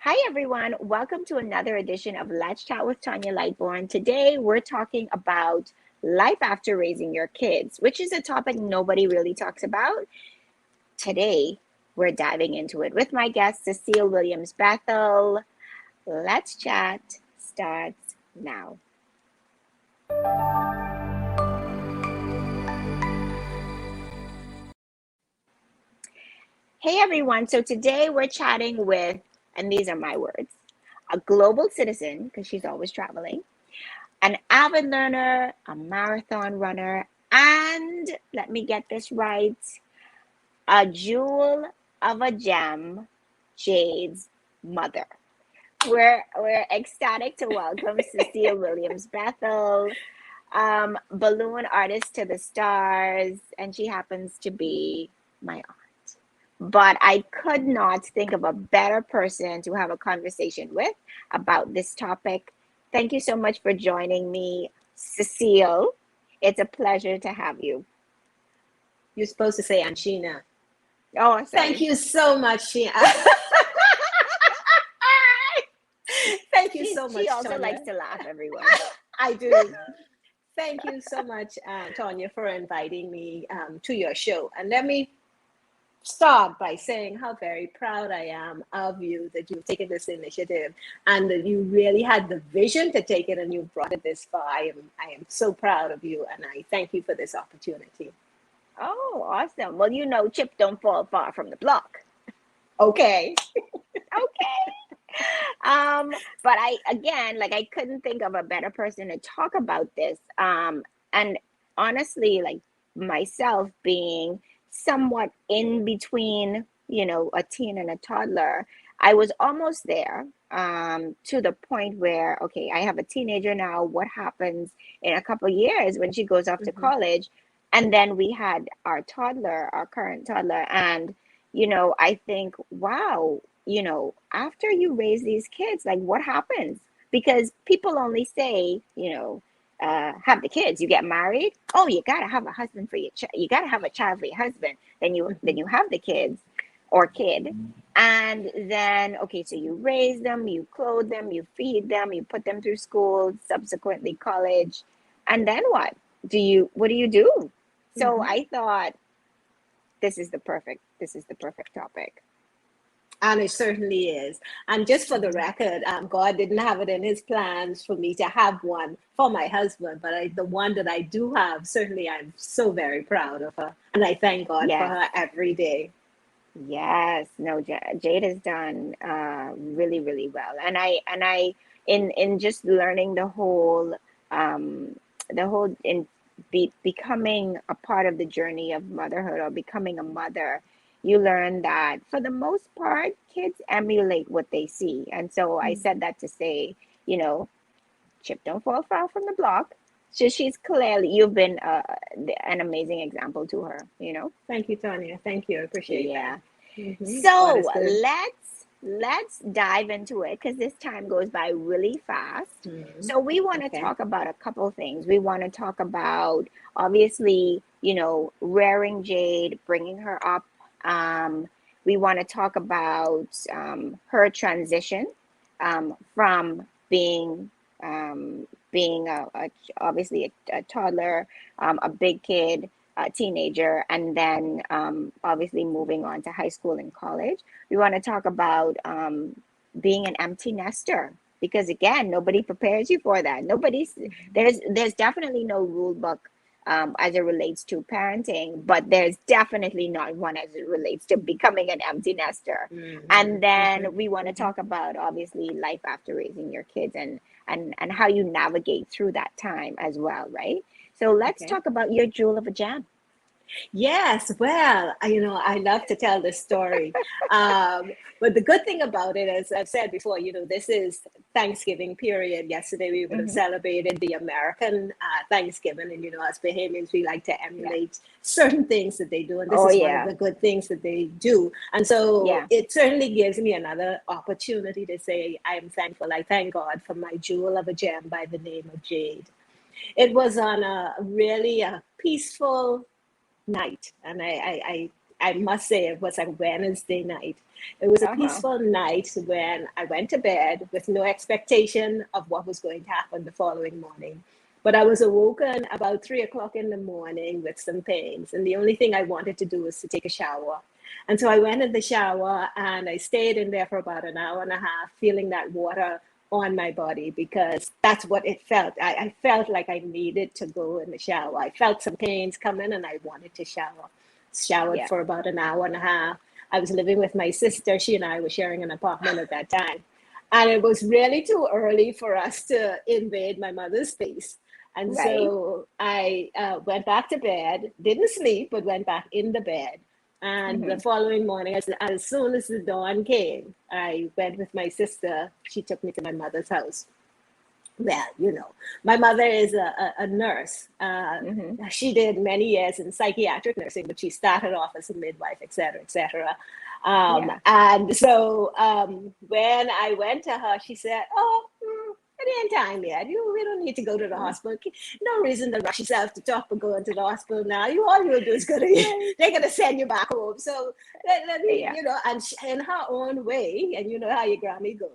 Hi, everyone. Welcome to another edition of Let's Chat with Tanya Lightborn. Today, we're talking about life after raising your kids, which is a topic nobody really talks about. Today, we're diving into it with my guest, Cecile Williams Bethel. Let's Chat starts now. Hey, everyone. So today, we're chatting with, and these are my words, a global citizen, because she's always traveling, an avid learner, a marathon runner, and let me get this right, a Jewel-of-a-gem Jade's mother. We're ecstatic to welcome Cecile Williams Bethel, balloon artist to the stars, and she happens to be my aunt. But I could not think of a better person to have a conversation with about this topic. Thank you so much for joining me, Cecile. It's a pleasure to have you. You're supposed to say Anchina. Oh, sorry. Thank you so much, Sheena. Thank you so much, She also Tanya. likes to laugh, everyone. I do. Thank you so much, Tanya, for inviting me to your show. And let me start by saying how very proud I am of you that you've taken this initiative and that you really had the vision to take it and you brought it this far. I am so proud of you, and I thank you for this opportunity. Oh, awesome. Well, you know, Chip don't fall far from the block. Okay. But I couldn't think of a better person to talk about this. And honestly, like myself being somewhat in between, a teen and a toddler, I was almost there, to the point where, okay, I have a teenager now. What happens in a couple of years when she goes off to college? And then we had our current toddler, and I think, wow, after you raise these kids, like what happens? Because people only say, have the kids, you get married. Oh, you gotta have a husband for you gotta have a child for your husband. Then you have the kids or kid, and then okay, so you raise them, you clothe them, you feed them, you put them through school, subsequently college, and then what do you do? So I thought this is the perfect topic. And it certainly is. And just for the record, God didn't have it in his plans for me to have one for my husband, but the one that I do have, certainly I'm so very proud of her. And I thank God for her every day. Yes, no, Jade has done really, really well. And I in just learning the whole in becoming a part of the journey of motherhood or becoming a mother, you learn that for the most part, kids emulate what they see. And so I said that to say, Chip don't fall far from the block. So you've been an amazing example to her, Thank you, Tanya. Thank you. I appreciate that. Mm-hmm. So let's dive into it, because this time goes by really fast. So we want to talk about a couple things. We want to talk about, obviously, rearing Jade, bringing her up. We want to talk about her transition from being obviously a toddler, a big kid, a teenager, and then obviously moving on to high school and college. We want to talk about being an empty nester, because again, nobody prepares you for that. There's definitely no rule book as it relates to parenting, but there's definitely not one as it relates to becoming an empty nester. And then we want to talk about obviously life after raising your kids, and how you navigate through that time as well, right? So let's talk about your Jewel-of-a-gem. Yes, well, I love to tell this story. But the good thing about it, as I've said before, this is Thanksgiving period. Yesterday, we would have celebrated the American Thanksgiving. And, as Bahamians, we like to emulate certain things that they do. And this is one of the good things that they do. And so it certainly gives me another opportunity to say, I am thankful. I thank God for my Jewel-of-a-gem by the name of Jade. It was on a really peaceful night, and I must say it was a Wednesday night, It was a Uh-huh. peaceful night when I went to bed with no expectation of what was going to happen the following morning. But I was awoken about 3 o'clock in the morning with some pains. And the only thing I wanted to do was to take a shower. And so I went in the shower and I stayed in there for about an hour and a half, feeling that water on my body because that's what it felt. I felt like I needed to go in the shower. I felt some pains coming and I wanted to shower. Showered Yeah. for about an hour and a half. I was living with my sister. She and I were sharing an apartment at that time. And it was really too early for us to invade my mother's space. And Right. so I went back to bed, didn't sleep, but went back in the bed. And the Mm-hmm. following morning, as soon as the dawn came, I went with my sister. She took me to my mother's house. Well, my mother is a nurse. Mm-hmm. She did many years in psychiatric nursing, but she started off as a midwife, et cetera, et cetera. Yeah. And so when I went to her, she said, "Oh, it ain't time yet. We don't need to go to the Mm. hospital. No reason to rush yourself to talk about going to the hospital now. All you'll do is Right. they're gonna send you back home. So let me, Yeah. and in her own way, and you know how your Grammy go,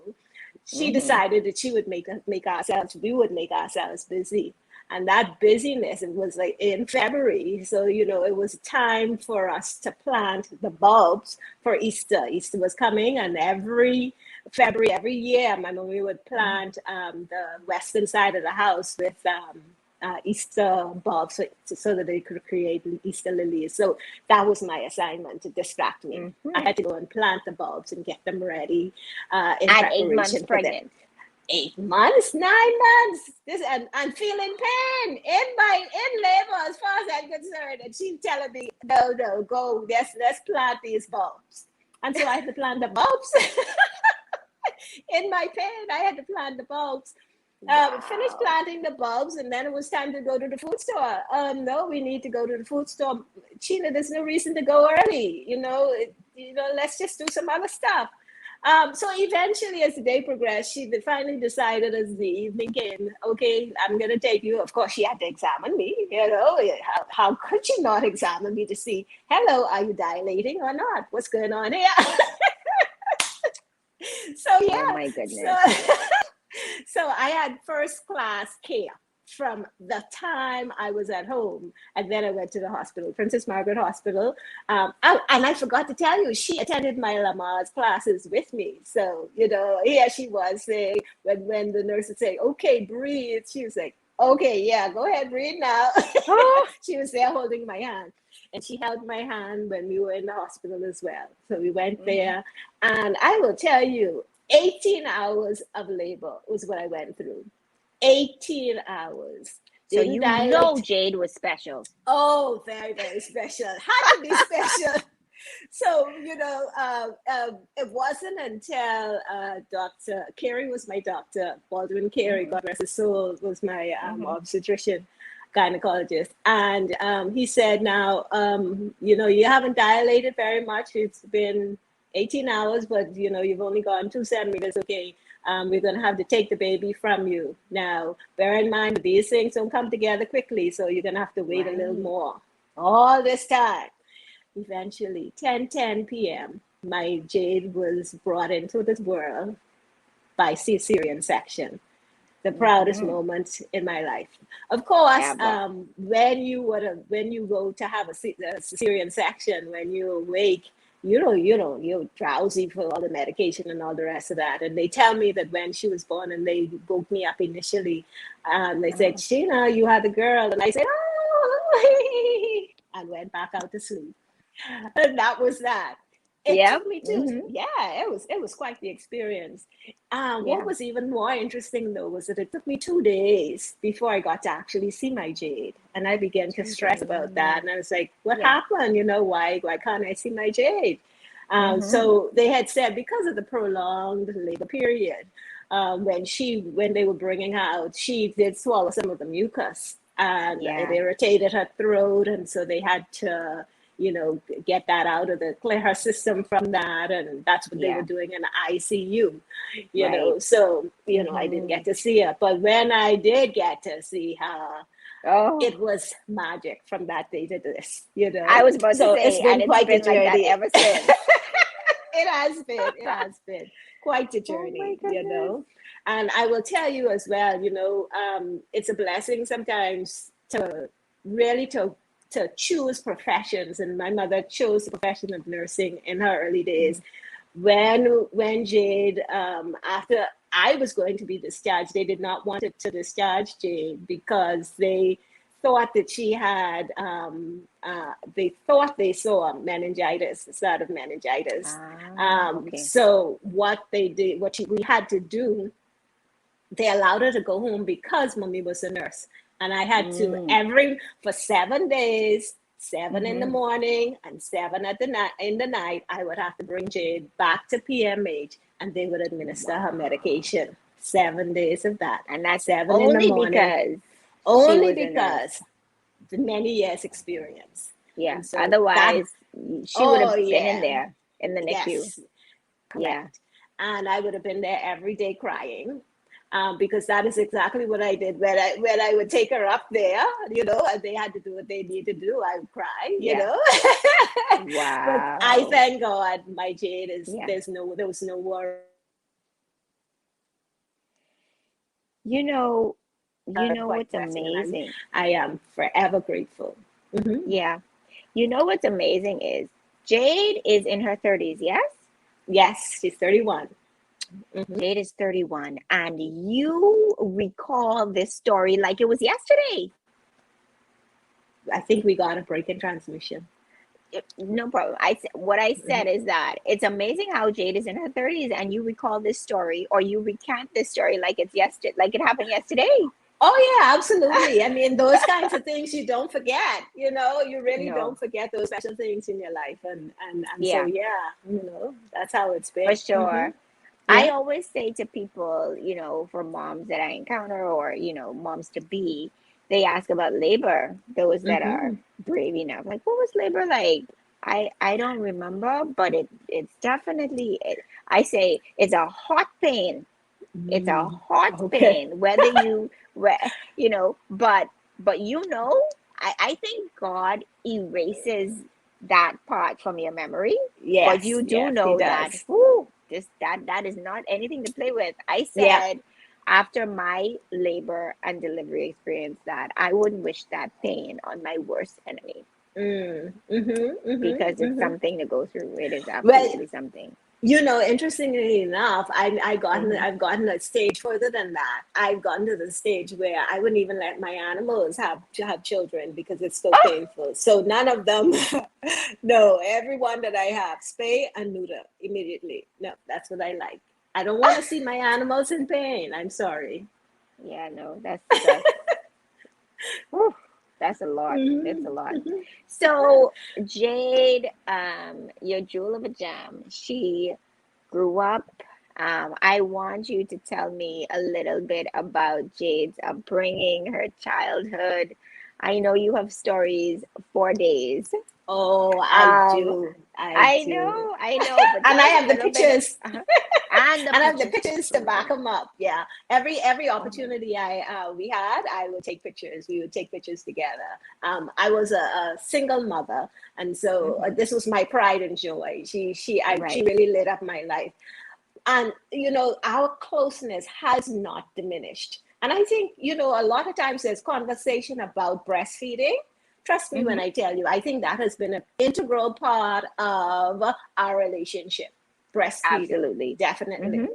she Mm-hmm. decided that she would we would make ourselves busy. And that busyness, it was like in February. So, it was time for us to plant the bulbs for Easter. Easter was coming, and every February, every year, my mom would plant the western side of the house with Easter bulbs so that they could create Easter lilies. So that was my assignment to distract me. I Mm-hmm. had to go and plant the bulbs and get them ready in At 8 months preparation for them. pregnant. 8 months, 9 months. This and I'm feeling pain in labor as far as I'm concerned. And she's telling me, no, go, let's plant these bulbs. And so I had to plant the bulbs. In my pain, I had to plant the bulbs. Finished Wow. planting the bulbs, and then it was time to go to the food store. No, we need to go to the food store. Sheena, there's no reason to go early. Let's just do some other stuff. So eventually, as the day progressed, she finally decided as the evening came, okay, I'm going to take you. Of course, she had to examine me. How could she not examine me to see, hello, are you dilating or not? What's going on here? So, Oh yeah. my So, goodness. so I had first class care from the time I was at home. And then I went to the hospital, Princess Margaret Hospital. And I forgot to tell you, she attended my Lamaze classes with me. So, here she was saying, when the nurse would say, okay, breathe, she was like, okay, yeah, go ahead, breathe now. Oh. She was there holding my hand. And she held my hand when we were in the hospital as well. So we went Mm-hmm. there. And I will tell you, 18 hours of labor was what I went through. 18 hours. So Didn't you know dilate. Jade was special. Oh, very, very special. Had to be special. So, it wasn't until Dr. Carey was my doctor, Baldwin Carey, Mm-hmm. God rest his soul, was my Mm-hmm. obstetrician, gynecologist. And he said, now, you haven't dilated very much. It's been 18 hours, but, you've only gone 2 centimeters. Okay. We're going to have to take the baby from you. Now, bear in mind, these things don't come together quickly. So you're going to have to wait a little Right. more. All this time. Eventually, 10:10 p.m., my Jade was brought into this world by cesarean section. The proudest Mm-hmm. moment in my life. Of course, Ever. when you go to have a cesarean section, when you awake, you're drowsy for all the medication and all the rest of that. And they tell me that when she was born, and they woke me up initially, they said, Oh. Sheena, you had a girl, and I said, oh, and went back out to sleep. And that was that. It Yep. took me Mm-hmm. it was quite the experience. What Yeah. was even more interesting though was that it took me 2 days before I got to actually see my Jade, and I began to 2 days. stress about that. And I was like, "What Yeah. happened? Why can't I see my Jade?" Mm-hmm. So they had said because of the prolonged labor period, when they were bringing her out, she did swallow some of the mucus, and it Yeah. irritated her throat, and so they had to get that out of clear her system from that. And that's what they were Yeah. doing in the ICU, Right. So, I didn't Mm-hmm. get to see her. But when I did get to see her, Oh, it was magic from that day to this, I was about to So it's say, and been it's quite the been like that journey. ever since. It has been quite a Oh my journey, goodness. And I will tell you as well, it's a blessing sometimes to really to choose professions. And my mother chose the profession of nursing in her early days. When Jade, after I was going to be discharged, they did not want to discharge Jade because they thought that she had, they thought they saw meningitis, a sort of meningitis. Okay. So what they did, we had to do, they allowed her to go home because mommy was a nurse. And I had to, Mm. for 7 days, 7 in the Mm-hmm. morning and 7 at the night, in the night, I would have to bring Jade back to PMH and they would administer her Wow. medication. 7 days of that. And that's 7 in the only morning, because she only was a nurse. because the many years experience. Yeah. And so that, Otherwise, she would oh have been in yeah, there in the NICU. yes, Yeah. correct. And I would have been there every day crying. Because that is exactly what I did when I would take her up there, and they had to do what they need to do. I would cry. Yeah. But I Wow. thank God my Jade is Yeah. there was no worry You know, quite what's blessing, and amazing? I am forever grateful. Hmm. Yeah. You know what's amazing is Jade is in her 30s, yes? Yes, she's 31. Hmm. Jade is 31, and you recall this story like it was yesterday. I think we got a break in transmission. No problem. What I said Mhm. is that it's amazing how Jade is in her 30s and you recall this story or you recant this story like it's yesterday, like it happened yesterday. Oh yeah, absolutely. I mean, those kinds of things you don't forget. You really don't No, forget those special things in your life, and so yeah, yeah, that's how it's for been. sure. I Yeah. always say to people, for moms that I encounter or, moms to be, they ask about labor, those that are Hmm. brave enough. Like, what was labor like? I don't remember, but it's definitely I say it's a hot pain. It's a Mm. hot Okay. pain, whether but I think God erases that part from your memory, but Yes, you do yes, he know that, does. whoo, that is not anything to play with. I Yeah. said after my labor and delivery experience that I wouldn't wish that pain on my worst enemy Mm. Mm-hmm, because mm-hmm, it's mm-hmm. something to go through. It is Well, absolutely something. interestingly enough, Hmm. I've gotten a stage further than that. I've gotten to the stage where I wouldn't even let my animals have children because it's so Oh, painful. So none of them, no, everyone that I have, spay and neuter immediately. No, that's what I like. I don't want to see my animals in pain. I'm sorry. yeah, no, that's whew, that's a lot. It's a Hmm. lot. So Jade, your jewel of a gem, she grew up. I want you to tell me a little bit about Jade's upbringing, her childhood. I know you have stories for days. Oh, I Um, do. I do. I know, but And tell I us a have the little bit. pictures. And the And I have the pictures. pictures to back Oh, them up. Yeah, every oh my opportunity we had, I would take pictures. We would take pictures together. I was a single mother, and so goodness. this was my pride and joy. She Right. really lit up my life, and our closeness has not diminished. And I think a lot of times there's conversation about breastfeeding. Trust me when Hmm. I tell you, I think that has been an integral part of our relationship. Breastfeeding, Absolutely. definitely.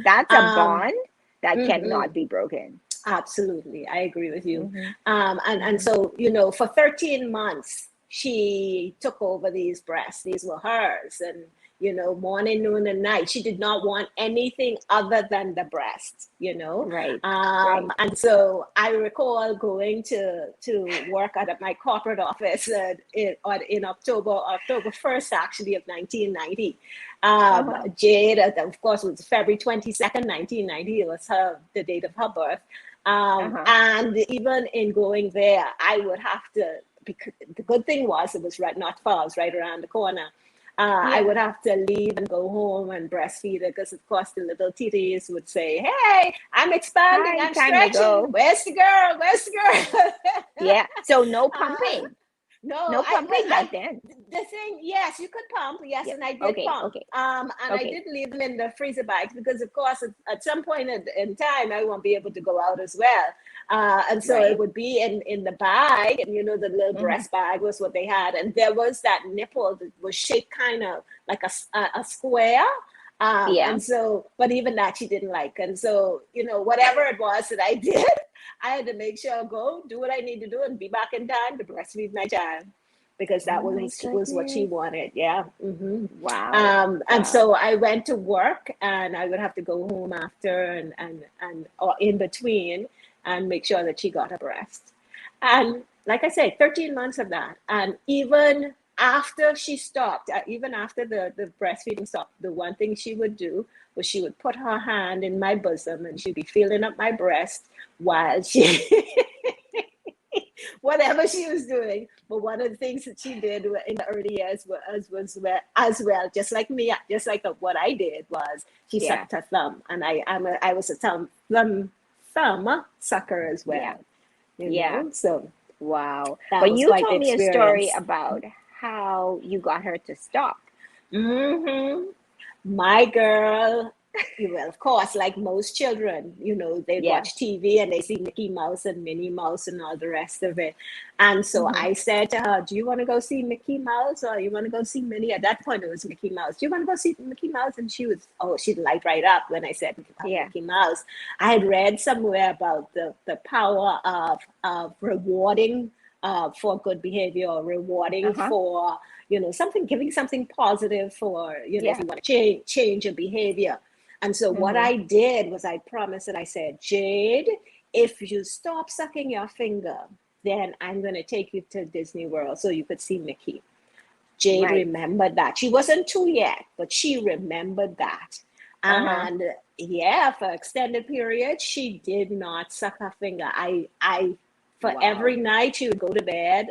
That's a Um, bond that mhm. cannot be broken. Absolutely, I agree with you. Hmm. And Hmm. so for 13 months, she took over these breasts. These were hers, and morning, noon, and night. She did not want anything other than the breasts. Right. Right. And so I recall going to work at my corporate office in October 1st, actually, of 1990. Uh-huh. Jade, of course, was February 22nd, 1990. It was the date of her birth. Uh-huh. And even in going there, I would have to, because the good thing was it was right not far, it was right around the corner. I Yeah. would have to leave and go home and breastfeed her because, of course, the little titties would say, "Hey, I'm expanding, Hi, I'm time to stretching. go. Where's the girl? Where's the girl?" Yeah. So no uh, pumping. No, No pumping I back then. the thing, yes, you could pump, yes, Yep. and I did Okay. pump. Okay. And I Okay. did leave them in the freezer bags because, of course, at some point in time, I won't be able to go out as well. And so it Right. would be in the bag, and the little Mm-hmm. breast bag was what they had, and there was that nipple that was shaped kind of like a square. Yeah. And so, but even that she didn't like, and so whatever it was that I did, I had to make sure go do what I need to do and be back in time to breastfeed my child because Oh that my was what she goodness. wanted. Yeah. Wow. And Wow. so I went to work, and I would have to go home after and or in between and make sure that she got her breast. And like I said, 13 months of that. And even after she stopped, even after the breastfeeding stopped, the one thing she would do was she would put her hand in my bosom and she'd be feeling up my breast while she whatever she was doing. But one of the things that she did in the early years as well, just like me, just like what I did, was she Yeah. sucked her thumb, and I was a thumb sucker as Yeah. well. Yeah. So Wow. that But was you quite the told me a story experience. about how you got her to stop. hmm My girl, well, of course, like most children, they Yeah. watch TV and they see Mickey Mouse and Minnie Mouse and all the rest of it. And so Mm-hmm. I said to her, "Do you want to go see Mickey Mouse or you want to go see Minnie?" At that point, it was Mickey Mouse. "Do you want to go see Mickey Mouse?" And she'd light right up when I said Yeah. Mickey Mouse. I had read somewhere about the power of rewarding for good behavior, or rewarding Uh-huh. for something, giving something positive for if Yeah. you want to change your behavior. And so what Mm-hmm. I did was I promised, and I said, "Jade, if you stop sucking your finger, then I'm going to take you to Disney World so you could see Mickey." Jade Right. remembered that. She wasn't two yet, but she remembered that. Uh-huh. And yeah, for extended periods, she did not suck her finger. For every Wow. night she would go to bed,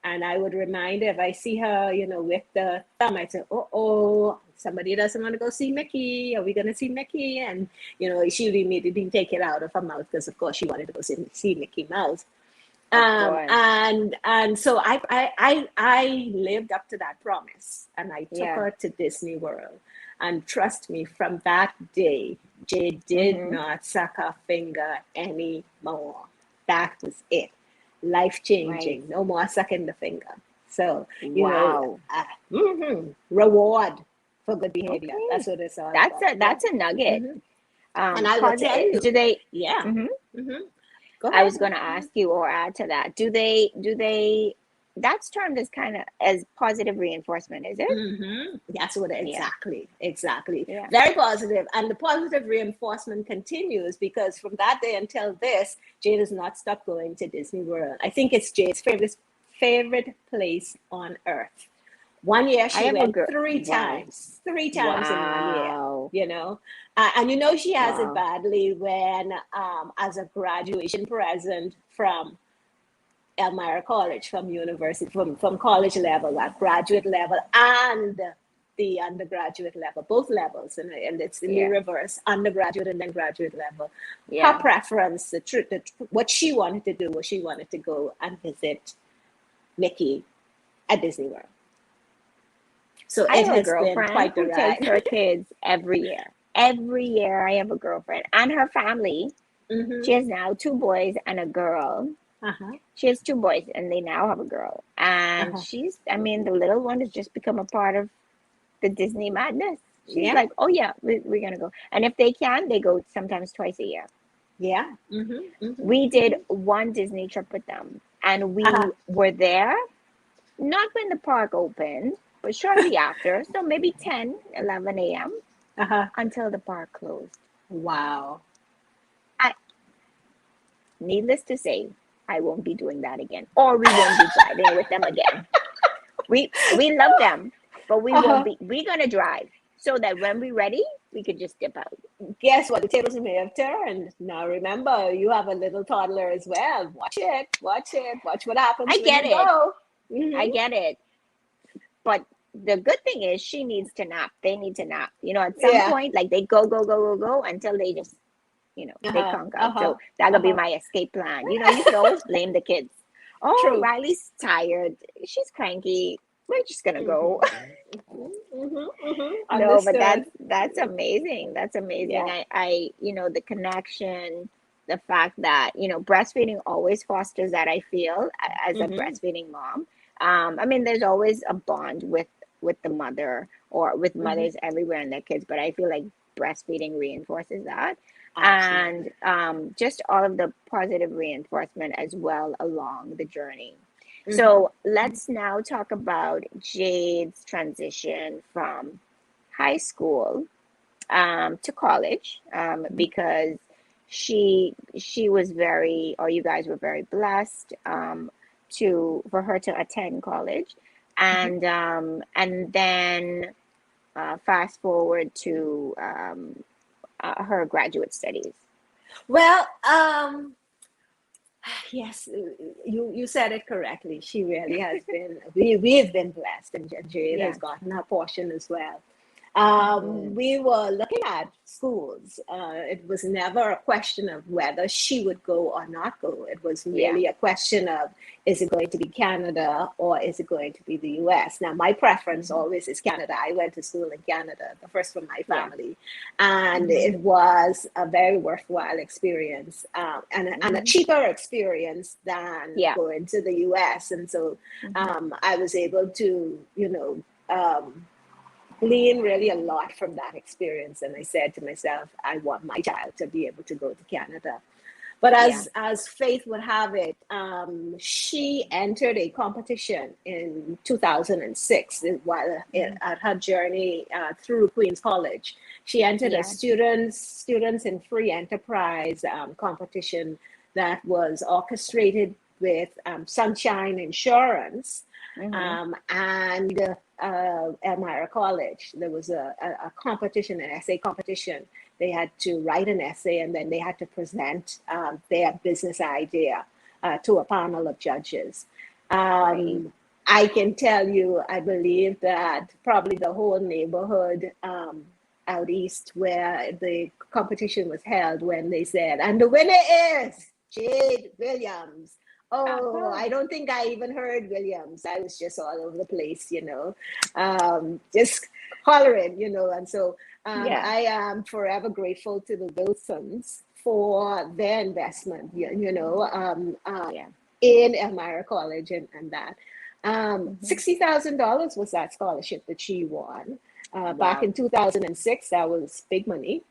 and I would remind her, if I see her, with the thumb, I'd say, "Oh, somebody doesn't want to go see Mickey. Are we going to see Mickey?" And she would immediately take it out of her mouth because, of course, she wanted to go see Mickey Mouse. Of course. And so I lived up to that promise, and I took Yeah. her to Disney World. And trust me, from that day, Jade did Mm-hmm. not suck her finger anymore. That was it. Life Right. changing. No more sucking the finger. So, Wow. reward for good behavior. Okay. That's what it's all That's about. a Yeah. that's a nugget. hmm And I will tell Positive. you, Do they? yeah. Mm-hmm. hmm Go I ahead. was going to ask you or add to that. Do they? That's termed as kind of as positive reinforcement, is it? That's what Yeah. exactly. Yeah. Very positive, and the positive reinforcement continues because from that day until this, Jade has not stopped going to Disney World. I think it's Jade's favorite place on earth. One year I she have a went girl. Wow. three times in one year. Wow. And she has it Wow. badly when, as a graduation present from Elmira College, from university, from college level, at graduate level, and the undergraduate level, both levels, and it's in the Yeah. reverse, undergraduate and then graduate level. Her Yeah. preference, the truth, what she wanted to do was she wanted to go and visit Mickey at Disney World. So I it have a has been girlfriend quite the who takes ride. her kids every year. Every year I have a girlfriend and her family. She hmm has now two boys and a girl. Uh-huh. She has two boys and they now have a girl. And Uh-huh. I mean, the little one has just become a part of the Disney madness. She's Yeah. like, oh yeah, we're going to go. And if they can, they go sometimes twice a year. Yeah. We did one Disney trip with them and Uh-huh. we were there, not when the park opened, but shortly after. So maybe 10, 11 a.m. Uh-huh. until the park closed. Wow. I, needless to say, I won't be doing that again, or we won't be driving with them again. We love them, but we won't Uh-huh. be. We're gonna drive so that when we're ready, we could just dip out. Guess what? The tables may have turned. Now remember, you have a little toddler as well. Watch it. Watch it. Watch what happens I when get you it. go. I get it. But the good thing is, she needs to nap. They need to nap. At some Yeah. point, like they go until they just, they Uh-huh. conk out. Uh-huh. So that'll be Uh-huh. my escape plan. You could always blame the kids. oh, True. Riley's tired, she's cranky, we're just gonna go. No, but Understood. that's amazing. That's amazing. Yeah. The connection, the fact that, breastfeeding always fosters that, I feel, as a Hmm. breastfeeding mom. I mean, there's always a bond with the mother, or with Hmm. mothers everywhere and their kids, but I feel like breastfeeding reinforces that. And Absolutely. just all of the positive reinforcement as well along the journey. Hmm. So let's now talk about Jade's transition from high school to college, because she was very, or you guys were very blessed, for her to attend college, and then fast forward to her graduate studies. Well, yes, you said it correctly. She really has been. We've been blessed, and Jade has Yeah. gotten her portion as well. Hmm. We were looking at schools. It was never a question of whether she would go or not go. It was Yeah. really a question of, is it going to be Canada or is it going to be the US? Now, my preference Hmm. always is Canada. I went to school in Canada, the first from my Yeah. family, and Hmm. it was a very worthwhile experience, and a Hmm. cheaper experience than Yeah. going to the US. And so Hmm. I was able to, glean really a lot from that experience. And I said to myself, I want my child to be able to go to Canada. But Yeah. as fate would have it, she entered a competition in 2006 while Hmm. at her journey through Queens College. She entered a Yeah. students in free enterprise competition that was orchestrated with Sunshine Insurance Hmm. and Elmira College. There was a competition, an essay competition. They had to write an essay and then they had to present their business idea to a panel of judges. Right. I can tell you, I believe that probably the whole neighborhood out east where the competition was held, when they said, and the winner is Jade Williams. Oh, Uh-huh. I don't think I even heard Williams. I was just all over the place, just hollering, and so Yeah. I am forever grateful to the Wilsons for their investment, Yeah. in Elmira College and that. Hmm. $60,000 was that scholarship that she won. Back Wow. in 2006, that was big money.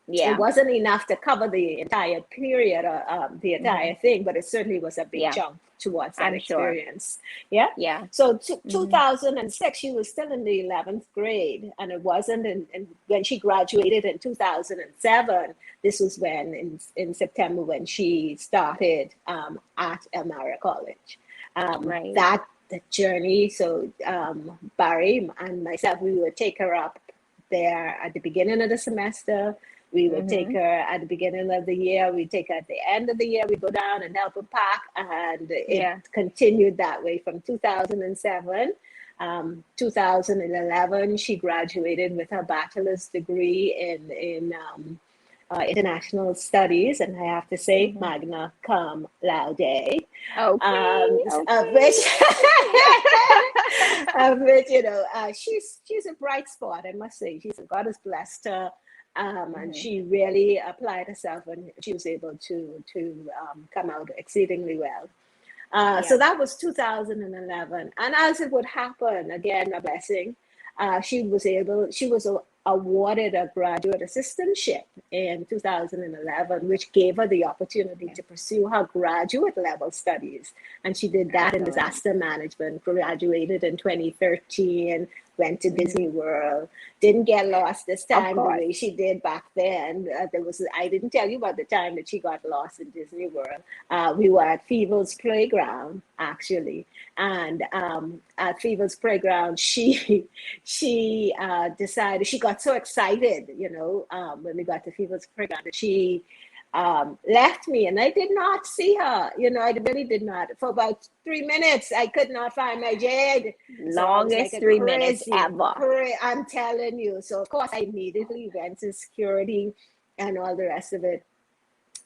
It Yeah. wasn't enough to cover the entire period, the Hmm. entire thing, but it certainly was a big Yeah. chunk towards that I'm sure. experience. Yeah. Yeah. So Hmm. 2006, she was still in the 11th grade, and it wasn't when she graduated in 2007. This was when in September when she started at Elmira College. Right. That the journey. So Barry and myself, we would take her up there at the beginning of the semester. We would take Hmm. her at the beginning of the year. We take her at the end of the year. We go down and help her pack, and it Yeah. continued that way from 2007. 2011, she graduated with her bachelor's degree in international studies, and I have to say, Hmm. magna cum laude, Okay. of which, Okay. of which she's a bright spot. I must say, God has blessed her, and Hmm. she really applied herself, and she was able to come out exceedingly well. So Yeah. that was 2011. And as it would happen, again, a blessing, she was awarded a graduate assistantship in 2011, which gave her the opportunity Yeah. to pursue her graduate level studies. And she did that in Excellent. disaster management, graduated in 2013, went to Hmm. Disney World, didn't get lost this Of time the course. way she did back then. I didn't tell you about the time that she got lost in Disney World. We were at Fever's playground actually, and at Fever's playground, she decided, she got so excited, when we got to Fever's playground, that she left me, and I did not see her. I really did not. For about 3 minutes, I could not find my Jade. So I was like Longest a 3 minutes crazy, ever. I'm telling you. So of course, I immediately went to security and all the rest of it.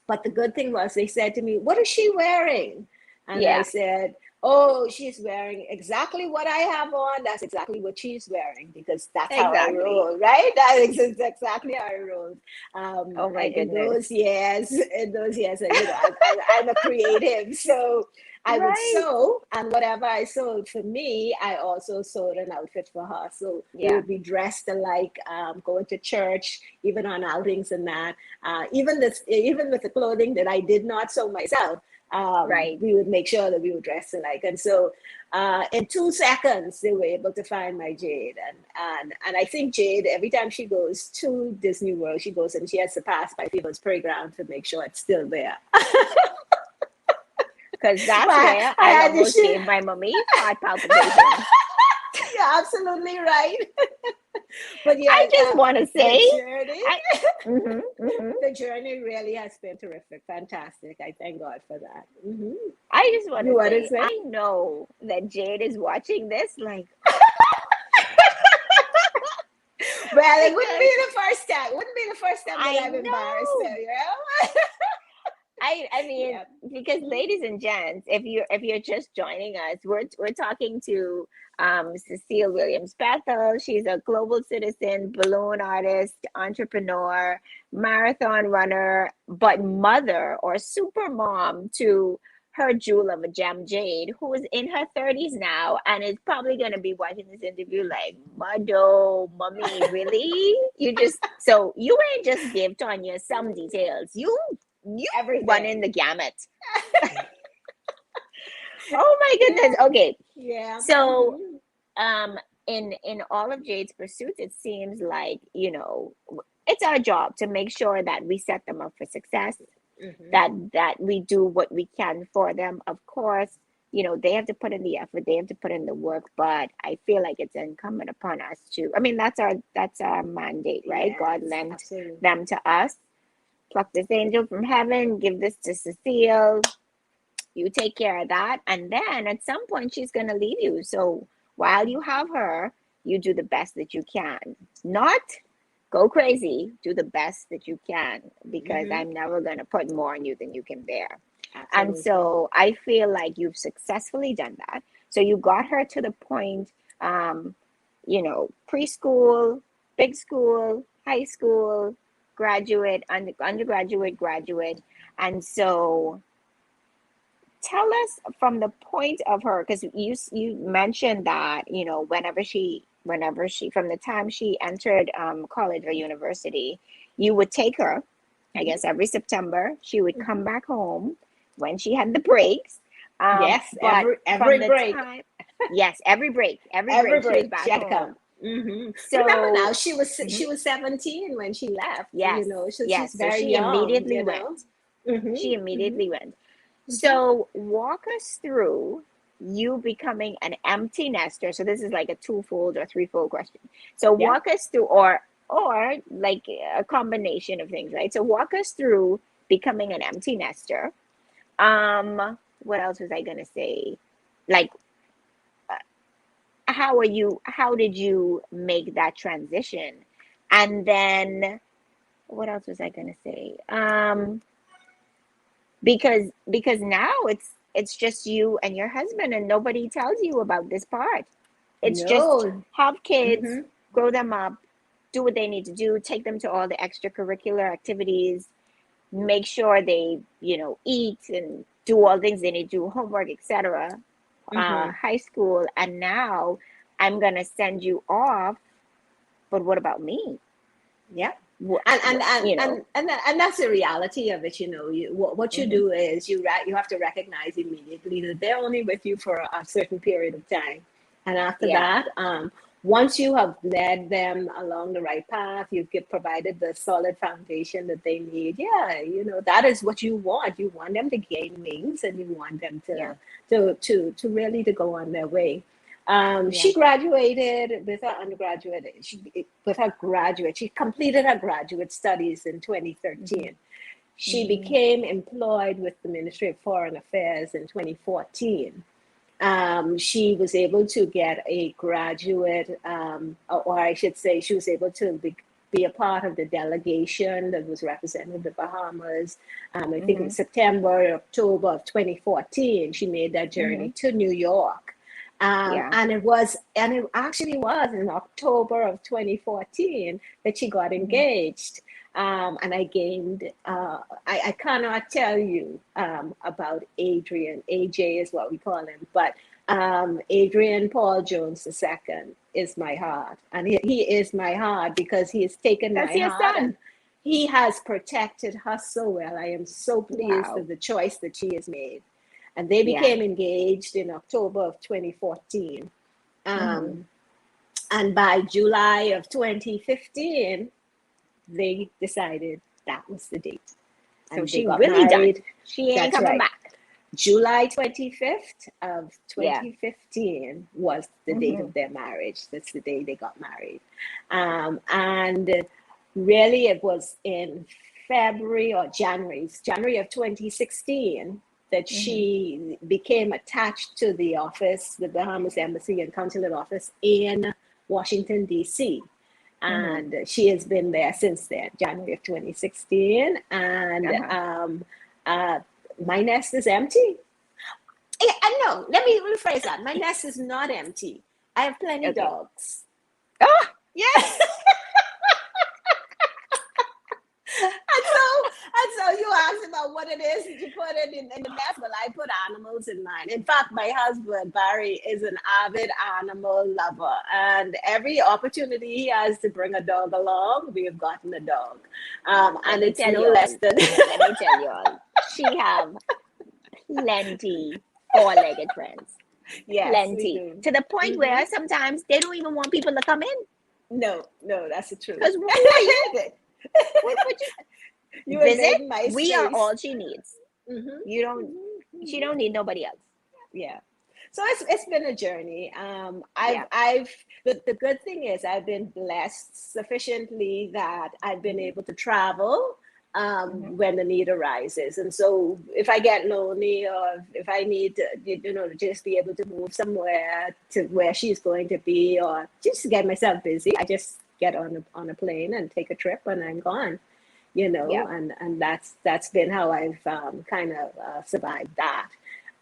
But the good thing was, they said to me, "What is she wearing?" And I Yeah, said, oh, she's wearing exactly what I have on. That's exactly what she's wearing because that's how I exactly. roll, right? That is exactly how I roll. Oh my goodness. In those years, I'm a creative, so I would Right. sew, and whatever I sewed for me, I also sewed an outfit for her. So we Yeah. would be dressed alike, going to church, even on outings and that. Even with the clothing that I did not sew myself, Right. we would make sure that we were dressed alike. And so in 2 seconds, they were able to find my Jade. And I think Jade, every time she goes to Disney World, she goes and she has to pass by people's playground to make sure it's still there. Because that's But where I I had to almost share. gave my mommy heart palpitations. You're absolutely right. But yeah, I just want to the say, journey, I, hmm hmm the journey really has been terrific, fantastic. I thank God for that. I just want You to want to say, say? I know that Jade is watching this, like, Well, it wouldn't because be the first time. Wouldn't be the first time that I I've embarrassed know. her, you know? I mean, Yeah. because ladies and gents, if you're just joining us, we're talking to Cecile Williams Bethel. She's a global citizen, balloon artist, entrepreneur, marathon runner, but mother or super mom to her Jewel-of-a-gem Jade, who is in her 30s now and is probably going to be watching this interview like, Muddo, mommy, really? So you ain't just give Tanya some details. You running Everything. the gamut. Oh my goodness. Yeah. Okay. Yeah. So um in all of Jade's pursuits, it seems like, it's our job to make sure that we set them up for success, Hmm. that we do what we can for them. Of course, they have to put in the effort, they have to put in the work, but I feel like it's incumbent upon us to, I mean, that's our mandate, right? God Yes, lent absolutely. them to us. Pluck this angel from heaven, give this to Cecile, you take care of that, and then at some point she's going to leave you. So while you have her, you do the best that you can. Not go crazy, do the best that you can, because Hmm. I'm never going to put more on you than you can bear. And Absolutely. so I feel like you've successfully done that. So you got her to the point, preschool, big school, high school, graduate, undergraduate, graduate. And so tell us from the point of her, because you mentioned that, whenever she from the time she entered college or university, you would take her, I guess every September she would come Hmm. back home when she had the breaks. Yes, But from every the break. time, yes, every Every break she was break she back had to come. home. Remember now, So she mhm, was 17 when she left. yes, So she's yes, so very she young. immediately went. Hmm. She Hmm. immediately went. Hmm. So walk us through you becoming an empty nester. So this is like a twofold or threefold question. So Yeah. walk us through, or like a combination of things, right? So walk us through becoming an empty nester. What else was I gonna say? Like, how did you make that transition? And then what else was I gonna say? Because now it's just you and your husband, and nobody tells you about this part. It's just No. have kids, Hmm. grow them up, do what they need to do, take them to all the extracurricular activities, make sure they eat and do all things they need to do, homework, etc. Hmm. High school, and now I'm gonna send you off, but what about me? Yeah. what, and and what and you know and and, that, and that's the reality of it. What you hmm do is you have to recognize immediately that they're only with you for a certain period of time, and after yeah, that, once you have led them along the right path, you've provided the solid foundation that they need. Yeah, that is what you want. You want them to gain wings, and you want them yeah, to really to go on their way. yeah, She graduated with her undergraduate. She completed her graduate studies in hmm 2013. She hmm became employed with the Ministry of Foreign Affairs in 2014. She was able to get a graduate, or I should say, she was able to be a part of the delegation that was representing the Bahamas. I think in Mm-hmm. September or October of 2014, she made that journey Mm-hmm. to New York. Yeah. And it actually was in October of 2014 that she got Mm-hmm. engaged. And I gained, I cannot tell you about Adrian. AJ is what we call him. But Adrian Paul Jones II is my heart. And he is my heart because he has taken That's my your heart and son. he has protected her so well. I am so pleased Wow. with the choice that she has made. And they Yeah. became engaged in October of 2014. Mm-hmm. And by July of 2015, they decided that was the date. So And they she got really done. married. She ain't That's coming right. back. July 25th of Yeah. 2015 was the date Mm-hmm. of their marriage. That's the day they got married. And really, it was in February or January of 2016, that Mm-hmm. she became attached to the office, the Bahamas Embassy and Consulate Office in Washington, D.C. Mm-hmm. And she has been there since then, January of 2016. And Uh-huh. uh, my nest is empty. No, let me rephrase that. My nest is not empty. I have plenty Okay. dogs. Oh, yes. And so you asked about what it is that you put in the nest. Well, I put animals in mine. In fact, my husband, Barry, is an avid animal lover. And every opportunity he has to bring a dog along, we have gotten a dog. Let And me it's tell no y'all. less than Let me tell y'all. She have plenty four-legged friends. yes, we Plenty. do. To the point Hmm. where sometimes they don't even want people to come in. No, that's the truth. Because who are you? What You visit? invade my We are space. all she needs. Hmm. You don't She Hmm. don't need nobody else. Yeah. So it's been a journey. Yeah. I've the good thing is I've been blessed sufficiently that I've been Mm-hmm. able to travel Mm-hmm. when the need arises. And so if I get lonely or if I need to, to just be able to move somewhere to where she's going to be or just to get myself busy, I just get on a plane and take a trip and I'm gone. Yeah. And that's been how I've kind of survived that.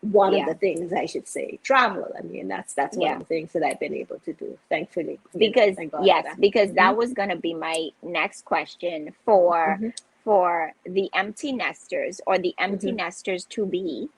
One of Yeah. the things I should say, travel. I mean, that's one of Yeah. the things that I've been able to do. Thankfully, Because thank God for yes, that. because Hmm. that was gonna be my next question for Hmm. the empty nesters or the empty Hmm. nesters to be,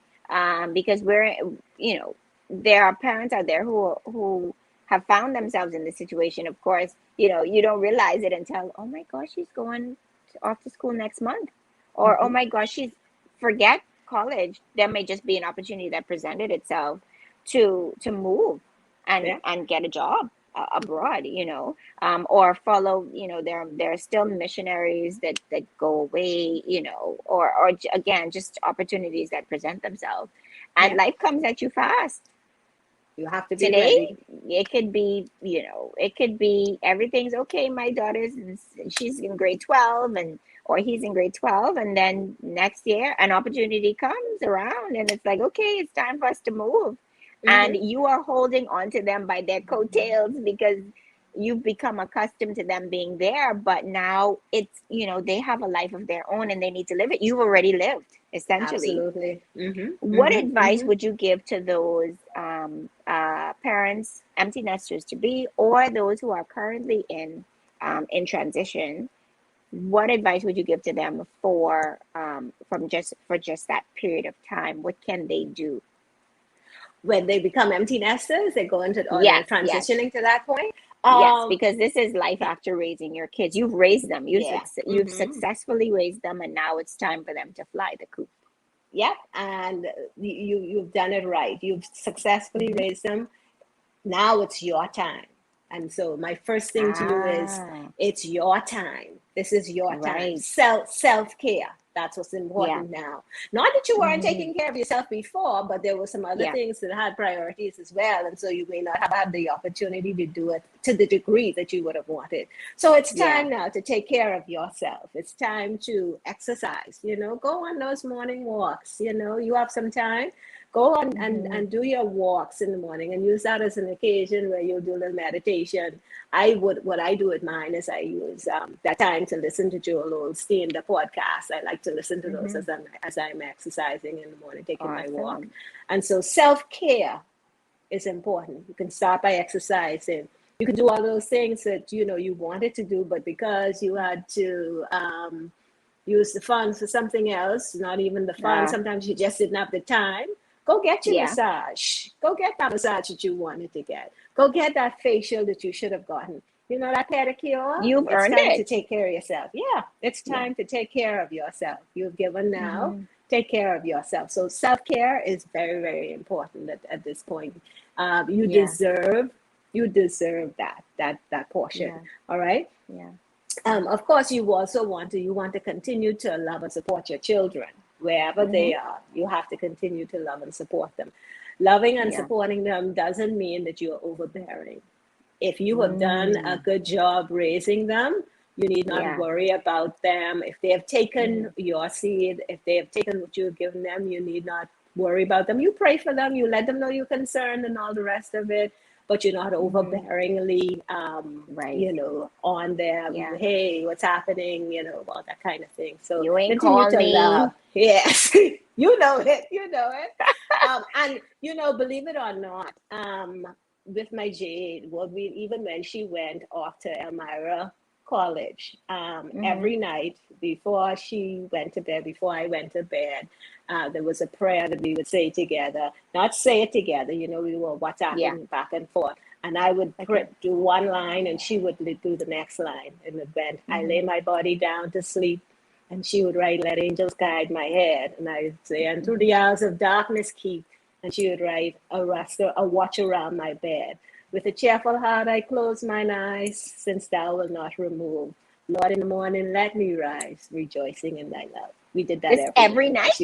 because we're, you know, there are parents out there who have found themselves in this situation. Of course, you know, you don't realize it until, oh my gosh, she's going off to school next month, or oh Hmm. my gosh, she's forget college. There may just be an opportunity that presented itself to move Yeah. and get a job abroad, you know, or follow, you know, there are still missionaries that go away, you know, or again, just opportunities that present themselves, and Yeah. life comes at you fast. You have to be Today, ready. it could be, you know, it could be everything's okay. My she's in grade 12 and or he's in grade 12, and then next year an opportunity comes around and it's like, okay, it's time for us to move. And Hmm. you are holding on to them by their coattails because you've become accustomed to them being there, but now it's, you know, they have a life of their own and they need to live it. You've already lived, essentially. Absolutely. Hmm. What Hmm. advice Hmm. would you give to those parents, empty nesters to be, or those who are currently in transition? What advice would you give to them for just that period of time? What can they do? When they become empty nesters, they go into or they're Yes, yes, transitioning to that point. yes. Um, Because this is life after raising your kids. You've raised them. yeah. You've Hmm. successfully raised them, and now it's time for them to fly the coop. Yep, and you've done it right. You've successfully Hmm. raised them. Now it's your time. And so my first thing to you is Ah, it's your time. This is your time. right. Self-care. That's what's Yeah. important now. Not that you weren't Hmm. taking care of yourself before, but there were some other Yeah. things that had priorities as well. And so you may not have had the opportunity to do it to the degree that you would have wanted. So it's Yeah. time now to take care of yourself. It's time to exercise, go on those morning walks. You have some time, go on and do your walks in the morning and use that as an occasion where you'll do a little meditation. What I do with mine is I use that time to listen to Joel Osteen, the podcast. I like to listen to those as I'm exercising in the morning, taking my walk. Awesome. And so self-care is important. You can start by exercising. You can do all those things that you wanted to do, but because you had to use the funds for something else, not even the funds, sometimes you just didn't have the time. Go get your massage. Go get that massage that you wanted to get. Go get that facial that you should have gotten. That pedicure. You've earned It's time it. to take care of yourself. Yeah, it's time to take care of yourself. You've given now. Take care of yourself. So self-care is very, very important at this point. You deserve that portion. All right. Yeah. Of course, you also want to continue to love and support your children wherever they are. You have to continue to love and support them. Loving and supporting them doesn't mean that you're overbearing. If you have done a good job raising them, you need not worry about them. If they have taken your seed, if they have taken what you've given them, you need not worry about them. You pray for them, you let them know you're concerned and all the rest of it, but you're not overbearingly, on them. Hey, what's happening? All that kind of thing. So you ain't continue call to me. love. Yes, you know it. And believe it or not, with my Jade, even when she went off to Elmira College, every night before she went to bed, before I went to bed, there was a prayer that we would say together. Not say it together, we were WhatsApping back and forth. And I would do one line and she would do the next line. And it went, I lay my body down to sleep. And she would write, let angels guide my head. And I would say, and through the hours of darkness keep. And she would write, a watch around my bed. With a cheerful heart I close mine eyes, since thou wilt not remove. Lord, in the morning let me rise, rejoicing in thy love. We did that every night?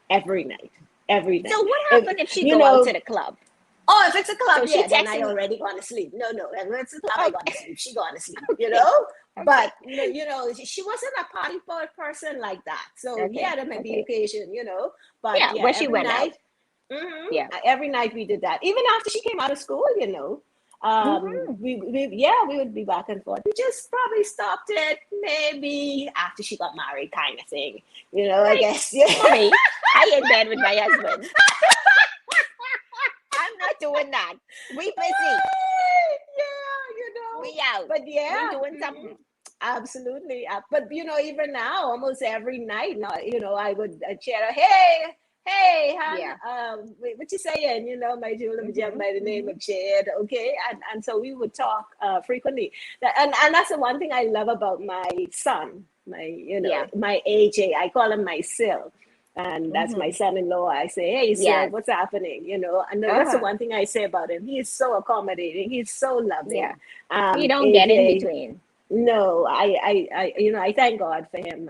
Every night. Every night. So what happened if she go out to the club? Oh, if it's a club, So then I already gone to sleep. No, if it's a club, I gone to sleep. She gone to sleep, Okay. But she wasn't a party person like that. So there might be occasion, But where she every went night, out. Every night we did that. Even after she came out of school, we would be back and forth. We just probably stopped it maybe after she got married, kind of thing. I guess. Mommy, I in bed with my husband. I'm not doing that. We busy. We out. But we doing something. Absolutely. But even now, almost every night, I would chat her, hey, hon, what you saying? My Jewel-of-a-gem by the name of Jade, okay? And so we would talk frequently. And that's the one thing I love about my son, my AJ. I call him my Sil. And that's my son-in-law. I say, hey, Sil, what's happening? And that's the one thing I say about him. He is so accommodating. He's so loving. You don't AJ, get in between. No, I thank God for him.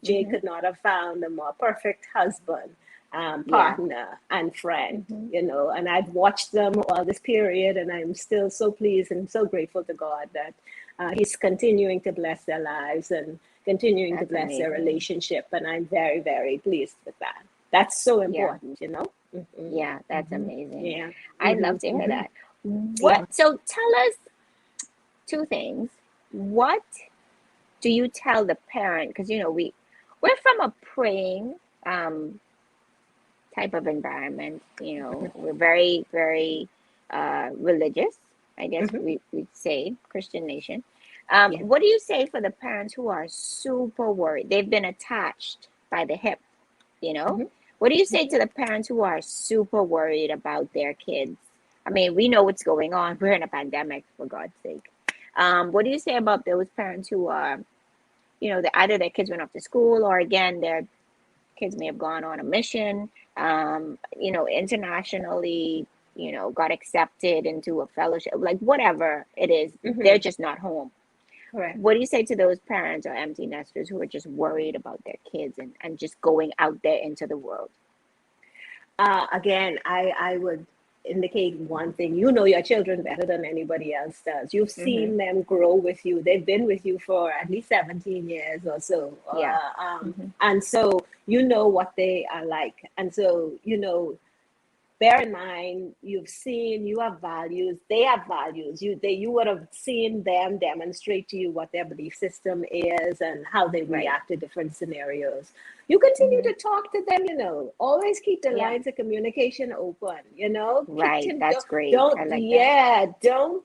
Jay could not have found a more perfect husband, partner, and friend, and I've watched them all this period, and I'm still so pleased and so grateful to God that he's continuing to bless their lives and continuing to bless their relationship. And I'm very, very pleased with that. That's so important, Yeah, that's amazing. Yeah. I'd love to hear that. So tell us two things. What do you tell the parent? Because we're from a praying type of environment. We're very, very religious. I guess we'd say Christian nation. What do you say for the parents who are super worried? They've been attached by the hip. What do you say to the parents who are super worried about their kids? I mean, we know what's going on. We're in a pandemic, for God's sake. What do you say about those parents who are, either their kids went off to school, or again, their kids may have gone on a mission, internationally, got accepted into a fellowship, like whatever it is, they're just not home. Correct. What do you say to those parents or empty nesters who are just worried about their kids and just going out there into the world? Again, I would indicate one thing. You know your children better than anybody else does. You've seen them grow with you. They've been with you for at least 17 years or so. Yeah. And so you know what they are like. And so, you know, bear in mind, you have values, they have values. You would have seen them demonstrate to you what their belief system is and how they Right. react to different scenarios. You continue to talk to them, you know, always keep the lines of communication open, you know. Right. That's great. Don't I like that. yeah, don't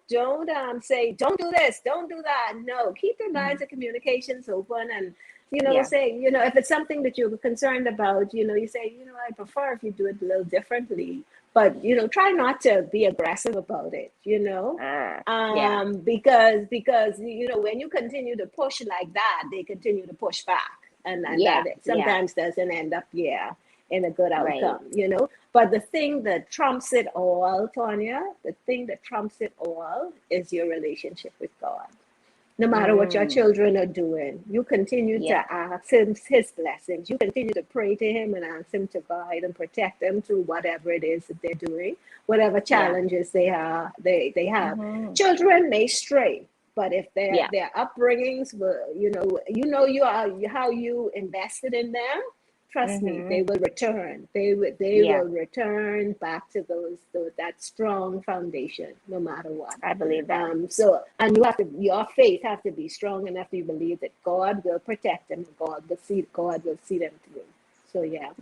say, don't do this, don't do that. No, keep the lines of communications open, and you know, say, you know, if it's something that you're concerned about, you know, you say, you know, I prefer if you do it a little differently, but you know, try not to be aggressive about it, you know. Because you know, when you continue to push like that, they continue to push back, and that sometimes doesn't end up in a good outcome, you know. But the thing that trumps it all, Tonya, the thing that trumps it all is your relationship with God. No matter what your children are doing, you continue to ask him his blessings. You continue to pray to him and ask him to guide and protect them through whatever it is that they're doing, whatever challenges they have. Children may stray, but if their upbringings were, you know you are how you invested in them. Trust me, they will return. They will return back to that strong foundation, no matter what. I believe that. And your faith have to be strong enough to believe that God will protect them. God will see them through. So yeah.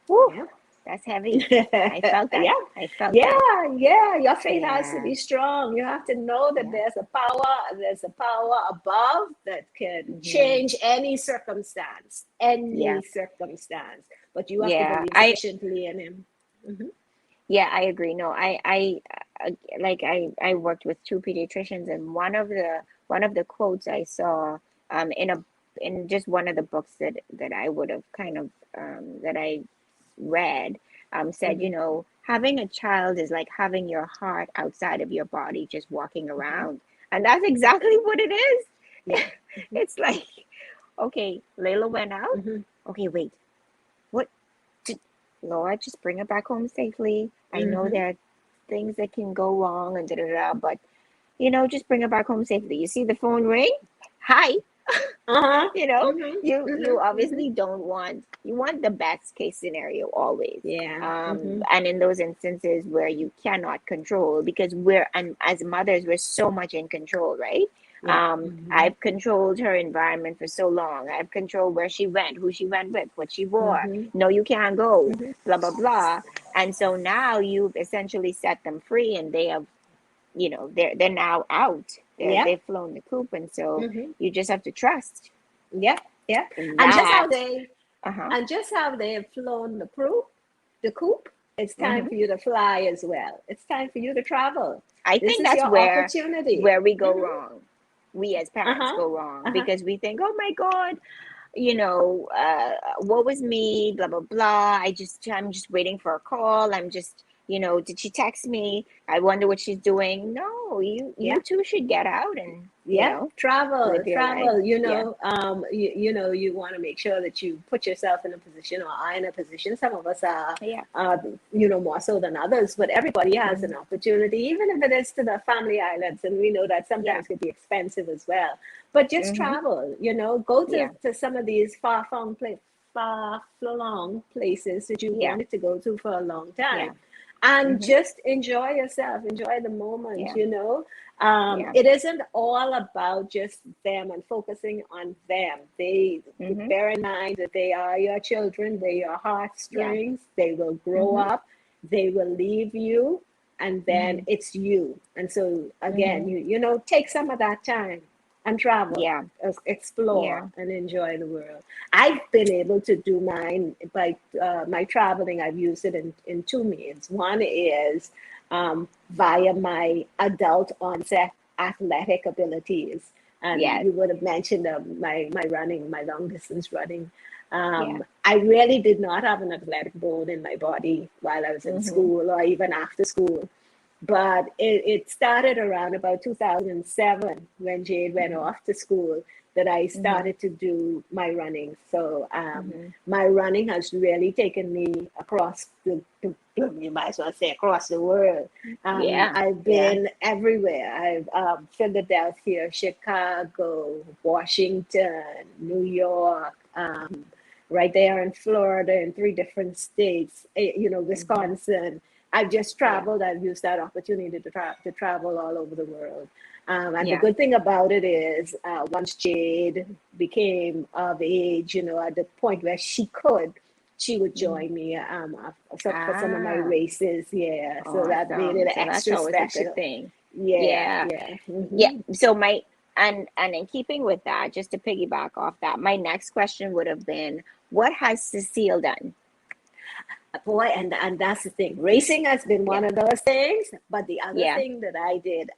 Woo, that's heavy. I felt that. I felt that. Your faith has to be strong. You have to know that there's a power above that can change any circumstance. But you have to believe sufficiently in him. Yeah, I agree. No, I worked with two pediatricians, and one of the quotes I saw in just one of the books that I would have kind of that I read said, you know, having a child is like having your heart outside of your body, just walking around. And that's exactly what it is. It's like, okay, Layla went out. Okay, wait, what? Lord, just bring her back home safely. I know there are things that can go wrong and but you know, just bring her back home safely. You see the phone ring? Hi. You know, you obviously you want the best case scenario always. And in those instances where you cannot control, because as mothers, we're so much in control, right? I've controlled her environment for so long. I've controlled where she went, who she went with, what she wore. No, you can't go, blah, blah, blah. And so now you've essentially set them free, and they have, you know, they're now out. They've flown the coop, and so you just have to trust. And just how they have flown the coop, it's time for you to fly as well. It's time for you to travel. I think that's where we go wrong. We as parents go wrong because we think, oh my God, you know, what was me, blah, blah, blah. I'm just waiting for a call. I'm just, you know, did she text me? I wonder what she's doing. No, you two should get out and you know, travel. You know, you know, you want to make sure that you put yourself in a position, or are in a position. Some of us are, you know, more so than others, but everybody has an opportunity, even if it is to the family islands, and we know that sometimes could be expensive as well. But just travel. You know, go to some of these far-flung places that you wanted to go to for a long time. And just enjoy yourself, enjoy the moment, you know. It isn't all about just them and focusing on them. Bear in mind that they are your children, they're your heartstrings, they will grow up, they will leave you, and then it's you. And so again, you know, take some of that time and travel, explore, and enjoy the world. I've been able to do mine by my traveling. I've used it in two means. One is via my adult onset athletic abilities. And you would have mentioned my running, my long distance running. I really did not have an athletic bone in my body while I was in school or even after school. But it started around about 2007 when Jade went off to school that I started to do my running. So my running has really taken me across the you might as well say across the world. Yeah. I've Yeah. been everywhere. I've Philadelphia, Chicago, Washington, New York, right there in Florida, in 3 different states. Hmm. Wisconsin. I've just Yeah. traveled. I've used that opportunity to travel all over the world. And the Yeah. good thing about it is, once Jade became of age, at the point where she would Hmm. join me for some of my Ah, races. Yeah, so that made it awesome. So that's extra always a good special. thing. Yeah, Yeah. yeah. Yeah. So my and in keeping with that, just to piggyback off that, my next question would have been, what has Cecile done? Boy, and that's the thing. Racing has been one Yeah. of those things, but the other Yeah. thing that I did,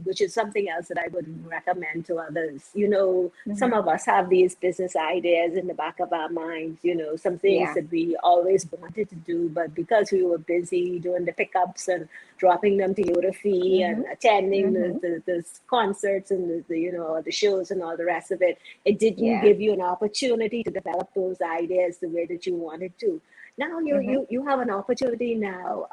which is something else that I would recommend to others. Some Hmm. of us have these business ideas in the back of our minds. Some things Yeah. that we always wanted to do, but because we were busy doing the pickups and dropping them to Yoda Fee Hmm. and attending Hmm. the concerts and the shows and all the rest of it, it didn't Yeah. give you an opportunity to develop those ideas the way that you wanted to. Now Hmm. you have an opportunity now.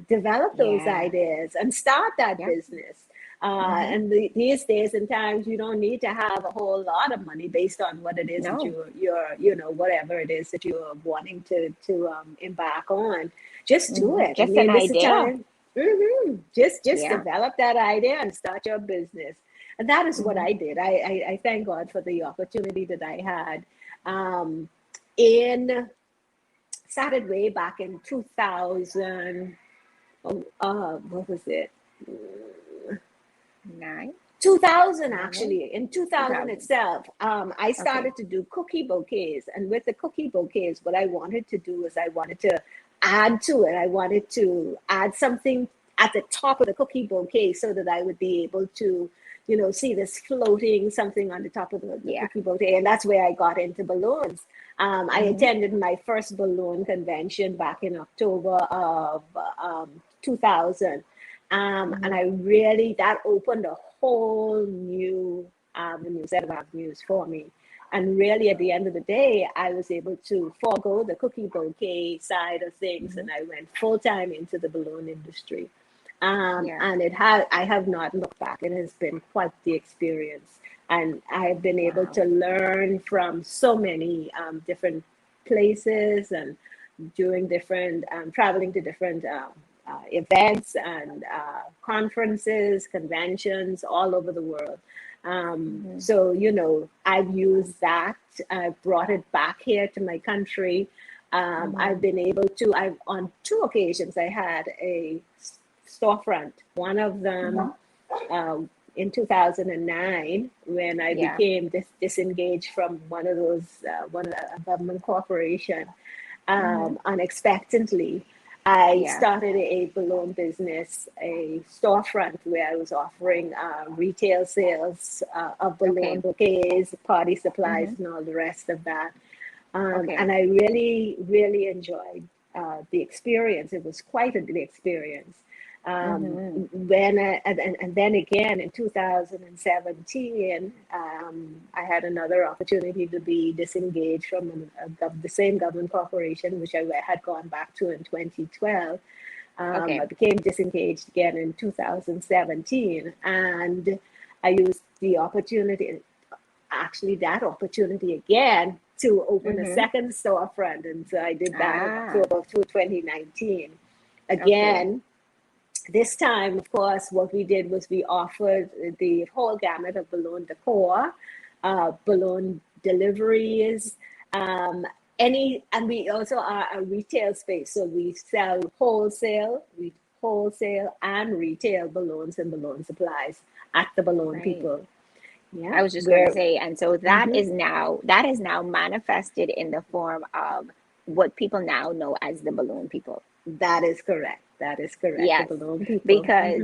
Develop those Yeah. ideas and start that Yep. business. Hmm. And these days and times, you don't need to have a whole lot of money based on what it is that No. whatever it is that you're wanting to embark on. Just do Hmm. it. I Just an mean, this is idea. time. Just Yeah. develop that idea and start your business. And that is what Hmm. I did. I thank God for the opportunity that I had. Um, in Started way back in 2000. What was it? 9, 2000, 11, actually. In 2000 2000. itself, I Okay. started to do cookie bouquets. And with the cookie bouquets, what I wanted to do is I wanted to add to it. I wanted to add something at the top of the cookie bouquet so that I would be able to, see this floating something on the top of the Yeah. cookie bouquet. And that's where I got into balloons. I Hmm. attended my first balloon convention back in October of 2000. And Hmm. I really, that opened a whole new set of avenues for me. And really, at the end of the day, I was able to forego the cookie bouquet side of things, Hmm. and I went full time into the balloon industry. Yeah. And I have not looked back. It has been quite the experience, and I have been able Wow. to learn from so many different places and doing different, traveling to different events and conferences, conventions all over the world. Hmm. So, I've used that. I've brought it back here to my country. I've Hmm. been able to, on 2 occasions, I had a storefront. One of them Hmm. in 2009, when I Yeah. became disengaged from one of the government corporation, Hmm. unexpectedly. I Yeah. started a balloon business, a storefront where I was offering retail sales of balloon Okay. bouquets, party supplies, Hmm. and all the rest of that. Okay. And I really, really enjoyed the experience. It was quite a good experience. Hmm. And then again in 2017, I had another opportunity to be disengaged from the same government corporation, which I had gone back to in 2012. I Okay. became disengaged again in 2017, and I used the opportunity, actually that opportunity again, to open a Hmm. second storefront. And so I did that in Ah. October of 2019. Okay. Again, this time, of course, what we did was we offered the whole gamut of balloon decor, balloon deliveries, um, and we also are a retail space. So we sell wholesale and retail balloons and balloon supplies at the Balloon Right. People. Yeah, I was just going to we're say, and so mhm. that is now manifested in the form of what people now know as the balloon people. That is correct. That is correct. The Yes, Balloon People. because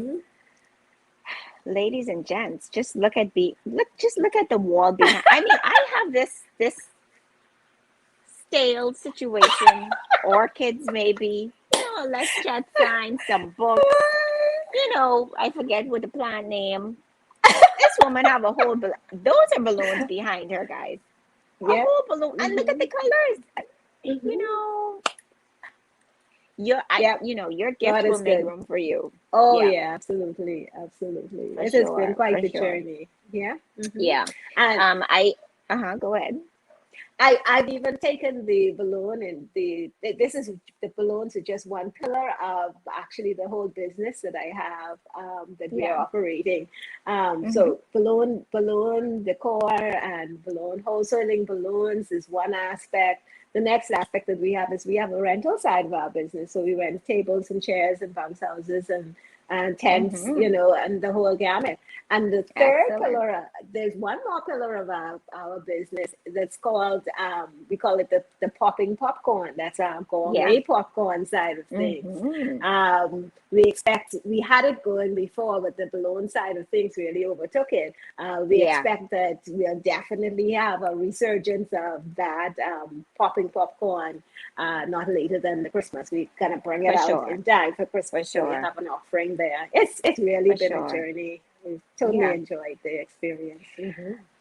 ladies and gents, just look at the wall behind. I mean, I have this stale situation, orchids maybe, let's chat signs, some books, I forget what the plant name. This woman have a whole those are balloons behind her, guys. A Yep. whole balloon, and look at the Hmm. colors. You Hmm. know, Yep. Your God gift will is make good. room for you. Oh Yeah, yeah, absolutely, absolutely. for It has been sure, quite for the sure. journey. Yeah. Yeah. And I Go ahead. I've even taken the balloon and this is the balloons are just one pillar of actually the whole business that I have that we are Yeah. operating. Mm-hmm. So balloon decor and balloon wholesaling balloons is one aspect. The next aspect that we have is we have a rental side of our business. So we rent tables and chairs and bounce houses and tents, Mm-hmm. and the whole gamut. And the third Excellent. pillar, there's one more pillar of our business that's called, we call it the popping popcorn. That's our Yeah. gourmet popcorn side of things. Mm-hmm. We had it going before, but the balloon side of things really overtook it. We Yeah, expect that we'll definitely have a resurgence of that popping popcorn not later than the Christmas. We kind of bring it for out sure. in time for For Christmas, so we sure. have an offering there. It's really For been a sure. journey. We've totally Yeah. enjoyed the experience.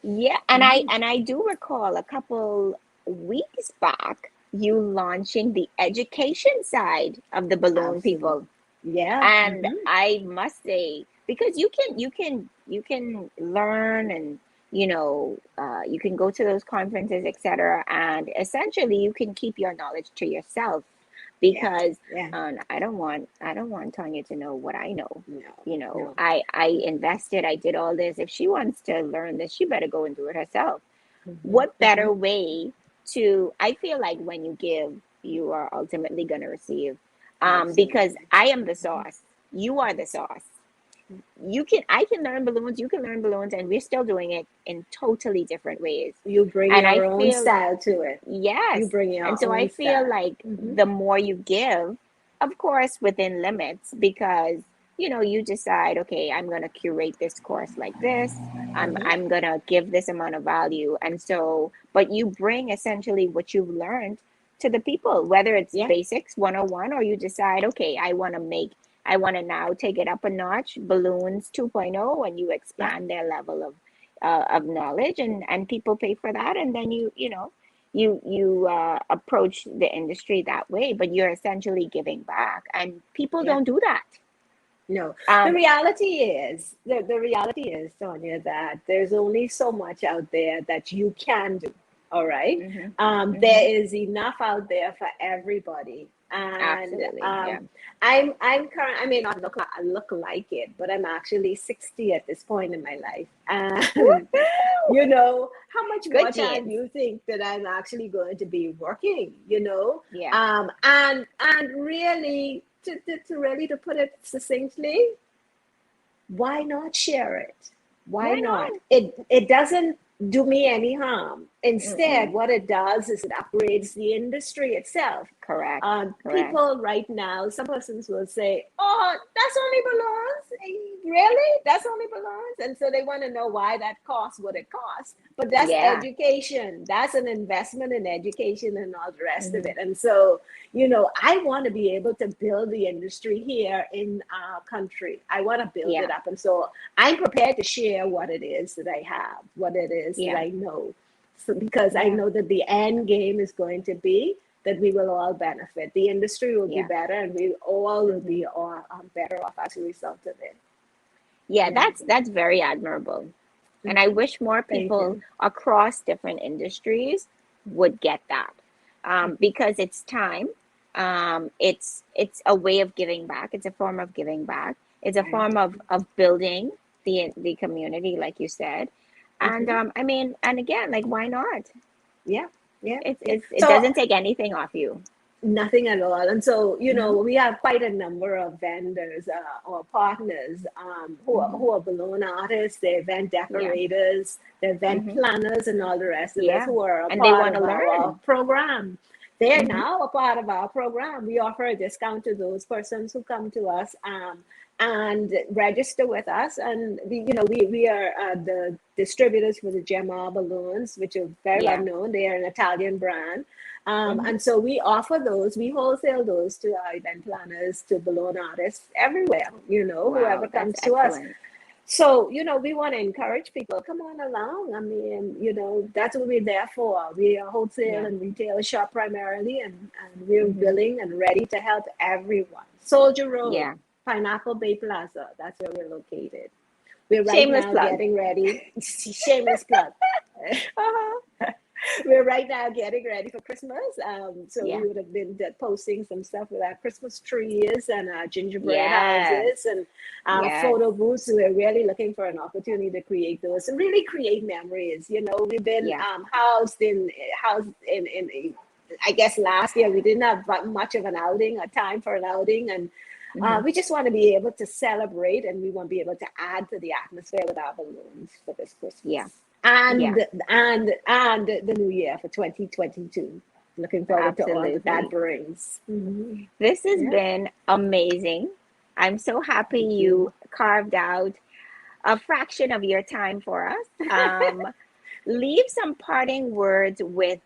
Yeah, and I do recall a couple weeks back you launching the education side of the balloon Absolutely. people. Yeah. And I must say, because you can learn, and you can go to those conferences, etc., and essentially you can keep your knowledge to yourself, Yeah. because Yeah. I don't want Tanya to know what I know. No. No. I invested, I did all this. If she wants to learn this, she better go and do it herself. Hmm. What better way to, I feel like when you give, you are ultimately going to receive. Because Absolutely. I am the sauce, you are the sauce. I can learn balloons, you can learn balloons, and we're still doing it in totally different ways. You bring And I your own feel, style to it. yes. You bring And your so I own feel style. like the more you give, of course, within limits, because you decide, okay, I'm going to curate this course like this. I'm going to give this amount of value. And so, but you bring essentially what you've learned to the people, whether it's Yeah. basics 101, or you decide, okay, I want to now take it up a notch, balloons 2.0, and you Yeah. expand their level of knowledge, and people pay for that, and then you approach the industry that way, but you're essentially giving back, and people Yeah. don't do that. No, um the reality is, Sonia, that there's only so much out there that you can do. All right. hmm There hmm is enough out there for everybody. And Absolutely, yeah. I'm current. I may not look like it, but I'm actually 60 at this point in my life. And Woohoo! how much more Good time do genes. you think that I'm actually going to be working? Yeah, And really to really to put it succinctly, why not share it? Why why not? not? It doesn't do me any harm. Instead, Mm-mm. what it does is it upgrades the industry itself. Correct, correct. People right now, some persons will say, "Oh, that's only balloons. Really? That's only balloons?" And so they want to know why that costs what it costs. But that's Yeah. education. That's an investment in education and all the rest of hmm it. And so I want to be able to build the industry here in our country. I want to build yeah, it up. And so I'm prepared to share what it is that I have, what it is that yeah, I know. So, because I yeah, know that the end game is going to be that we will all benefit. The industry will be yeah. better, and we all will hmm be all better off as a result of it. yeah, Yeah. that's very admirable. And I wish more Thank people you. across different industries would get that, because it's time. It's a way of giving back. It's a form of giving back. It's a Right. form of building the community, like you said. And I mean, and again, like, why not? Yeah. Yeah. Yeah. It So doesn't take anything off you. nothing at all. And so, hmm we have quite a number of vendors or partners hmm who are balloon artists, they're event Yeah. decorators, they're event hmm planners, and all the rest of us Yeah. who are a And they part want to of our learn. program. They're hmm now a part of our program. We offer a discount to those persons who come to us and register with us. And we are the distributors for the Gemma balloons, which are very well Yeah. known. They are an Italian brand. hmm And so we offer those, we wholesale those to our event planners, to balloon artists everywhere, whoever Wow, that's comes to us. excellent. So, we want to encourage people, come on along. I mean, that's what we're there for. We are wholesale Yeah. and retail shop primarily, and we're Mm-hmm. willing and ready to help everyone. Soldier Road, Yeah. Pineapple Bay Plaza, that's where we're located. We're right Shameless now plug. getting ready. Shameless plug. Uh-huh. We're right now getting ready for Christmas. So Yeah. we would have been posting some stuff with our Christmas trees and our gingerbread Yes. houses and Yes. photo booths. We're really looking for an opportunity to create those and really create memories. We've been Yeah. housed in I guess last year we didn't have much of an outing, a time for an outing, and Mm-hmm. we just want to be able to celebrate, and we want to be able to add to the atmosphere with our balloons for this Yeah. Christmas Yeah. and the new year for 2022. Looking forward to all that Absolutely. brings. Mhm. This has Yeah, been amazing. I'm so happy thank you you. carved out a fraction of your time for us. Leave some parting words with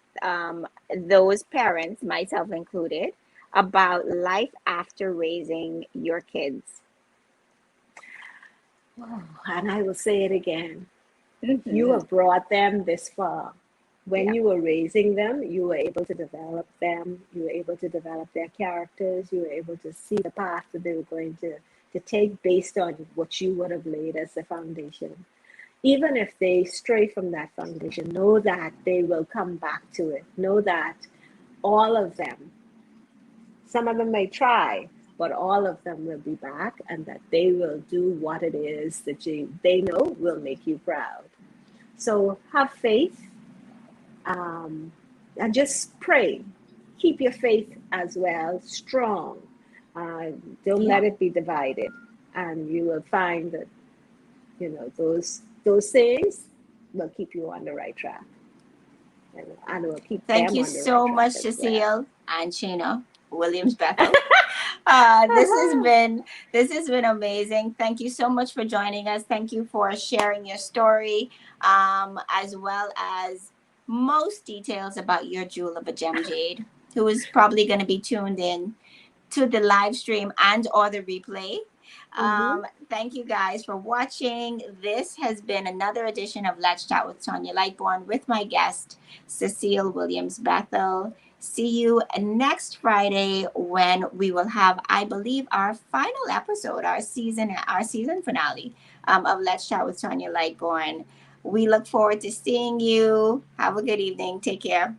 those parents, myself included, about life after raising your kids. Oh, and I will say it again. You Hmm. have brought them this far. When Yeah. you were raising them, you were able to develop them. You were able to develop their characters. You were able to see the path that they were going to take based on what you would have laid as the foundation. Even if they stray from that foundation, know that they will come back to it. Know that all of them, some of them may try, but all of them will be back, and that they will do what it is that they know will make you proud. So have faith, um, and just pray. Keep your faith as well strong. Uh, don't Yeah. let it be divided, and you will find that those things will keep you on the right track, and will keep Thank them you on the right so track much, as well. Cecile and Sheena Williams Bethel. This has been amazing. Thank you so much for joining us. Thank you for sharing your story, as well as most details about your Jewel-of-a-gem Jade, who is probably going to be tuned in to the live stream and or the replay. Mhm. Thank you guys for watching. This has been another edition of Let's Chat with Tanya Lightborn with my guest, Cecile Williams Bethel. See you next Friday when we will have, I believe, our final episode, our season finale of Let's Chat with Tanya Lightborn. We look forward to seeing you. Have a good evening. Take care.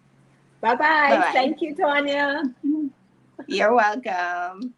Bye Bye bye. bye. Thank you, Tanya. You're welcome.